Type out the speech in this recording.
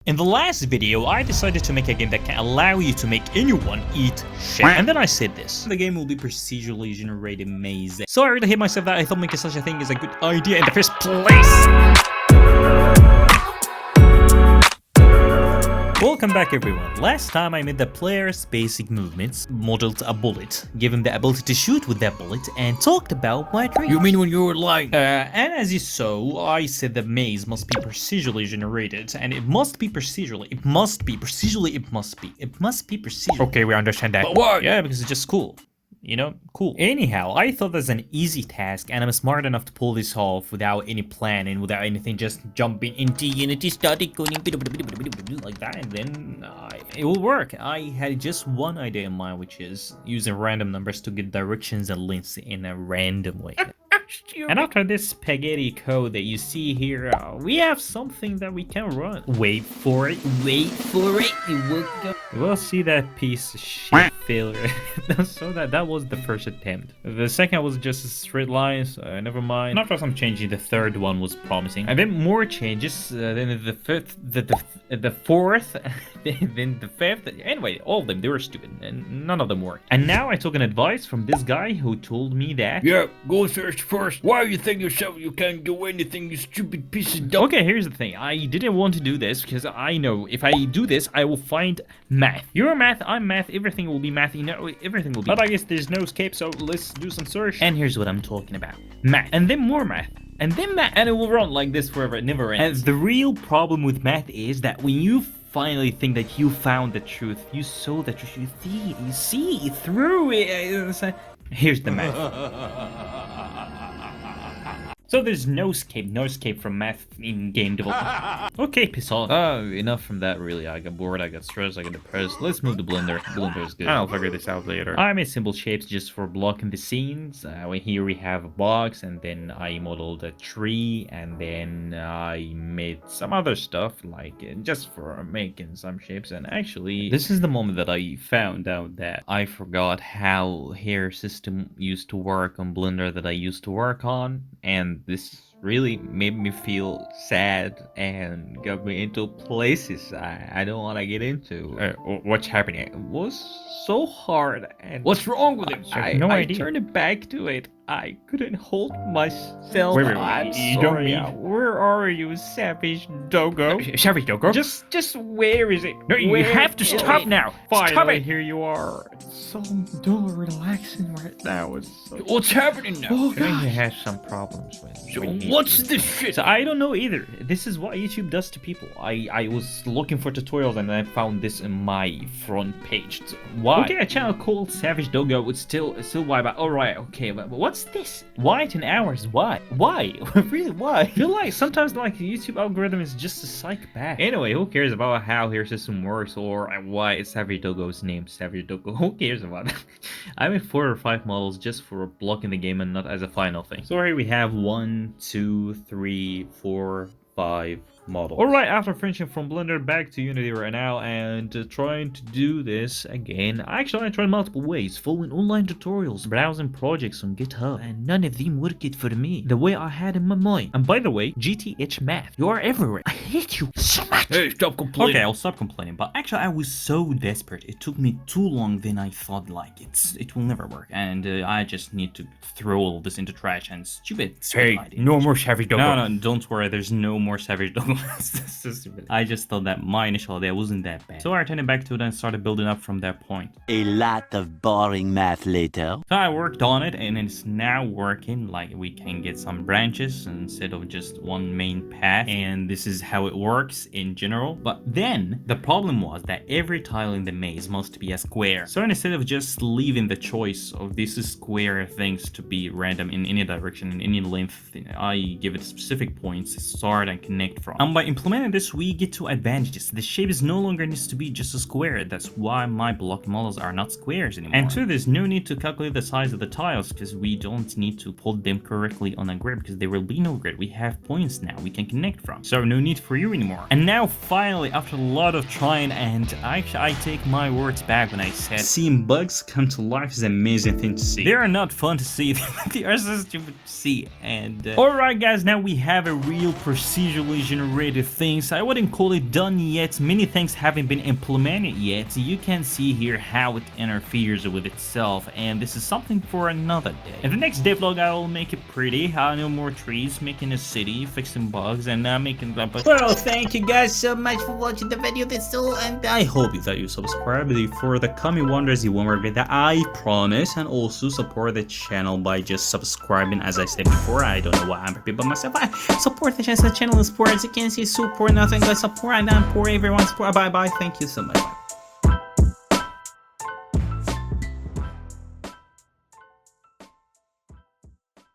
In the last video, I decided to make a game that can allow you to make anyone eat shit. And then I said this. The game will be procedurally generated maze. So I really hate myself that I thought making such a thing is a good idea in the first place. Welcome back everyone. Last time I made the player's basic movements, modeled a bullet, gave him the ability to shoot with that bullet, and talked about my dreams. You mean when you were lying? And as you saw, I said the maze must be procedurally generated, and it must be procedurally. It must be procedurally. It must be procedural. Okay, we understand that. But why? Yeah, because it's just cool. You know, cool. Anyhow, I thought that's an easy task, and I'm smart enough to pull this off without any planning, without anything, just jumping into Unity, starting coding like that, and then it will work. I had just one idea in mind, which is using random numbers to get directions and links in a random way. And after this spaghetti code that you see here, we have something that we can run. Wait for it. You will see that piece of shit failure. So that was the first attempt. The second was just a straight line, so never mind. And after some changing, the third one was promising. And then more changes, then the fifth, the fourth, then the fifth. Anyway, all of them, they were stupid, and none of them worked. And now I took an advice from this guy who told me that... Yeah, go search first. Why you think yourself you can't do anything, you stupid piece of dog? Okay, here's the thing. I didn't want to do this because I know if I do this, I will find math. You're math, I'm math, everything will be math, you know, everything will be. But I guess there's no escape, so let's do some search. And here's what I'm talking about. Math. And then more math. And then math. And it will run like this forever, it never ends. And the real problem with math is that when you finally think that you found the truth, you saw the truth, you see through it. Here's the math. So there's no escape from math in game development. Okay, piss off. Enough from that really. I got bored, I got stressed, I got depressed. Let's move to Blender. Blender is good. I'll figure this out later. I made simple shapes just for blocking the scenes. Here we have a box, and then I modeled a tree, and then I made some other stuff, like just for making some shapes. And actually, this is the moment that I found out that I forgot how hair system used to work on Blender that I used to work on, and this really made me feel sad and got me into places I don't want to get into. What's happening? It was so hard, and what's wrong with him? I turned it back to it. I couldn't hold myself. Wait, I'm sorry. Where are you, savage doggo? Savage doggo? Just where is it? No, you have to stop now. Finally, here you are. It's so dull, relaxing right now. It's so... What's happening now? Oh, God. He has some problems with So what's this shit? So I don't know either. This is what YouTube does to people. I was looking for tutorials and I found this in my front page. So why? Okay, a channel called Savage Doggo would still why, but alright, okay, but what's this? Why 10 hours? Why? Really, why? I feel like sometimes like the YouTube algorithm is just a psych back. Anyway, who cares about how hair system works or why is Savage Doggo's name Savage Doggo? Who cares about that? I made 4 or 5 models just for blocking the game and not as a final thing. So here we have 1, 2, 3, 4, 5 models. Alright, after finishing from Blender, back to Unity right now, and trying to do this again. Actually, I tried multiple ways, following online tutorials, browsing projects on GitHub, and none of them worked for me the way I had in my mind. And by the way, GTH math, you are everywhere. I hate you so much. Hey, stop complaining. Okay, I'll stop complaining, but actually I was so desperate. It took me too long than I thought, like, it will never work, and I just need to throw all this into trash and stupid idea. No more Savage Doggo. No, don't worry, there's no more Savage Doggo. So stupid. I just thought that my initial idea wasn't that bad. So I turned it back to it and started building up from that point. A lot of boring math later. So I worked on it and it's now working. Like we can get some branches instead of just one main path. And this is how it works in general. But then the problem was that every tile in the maze must be a square. So instead of just leaving the choice of these square things to be random in any direction, in any length, I give it specific points to start and connect from. And by implementing this, we get two advantages. The shape is no longer needs to be just a square. That's why my block models are not squares anymore. And two, there's no need to calculate the size of the tiles because we don't need to put them correctly on a grid because there will be no grid. We have points now we can connect from. So no need for you anymore. And now finally, after a lot of trying, and actually I take my words back when I said seeing bugs come to life is an amazing thing to see. They are not fun to see. They are so stupid to see. And alright guys, now we have a real procedurally generated already things. I wouldn't call it done yet. Many things haven't been implemented yet. You can see here how it interferes with itself, and this is something for another day. In the next devlog, I will make it pretty. No more trees, making a city, fixing bugs, and making that. Well, thank you guys so much for watching the video and I hope that you subscribe for the coming wonders. You won't regret that, I promise. And also support the channel by just subscribing. As I said before, I don't know why I'm happy about myself. I support the channel is poor, as you can see, super nothing but support, and I'm poor, everyone support. Bye bye, thank you so much.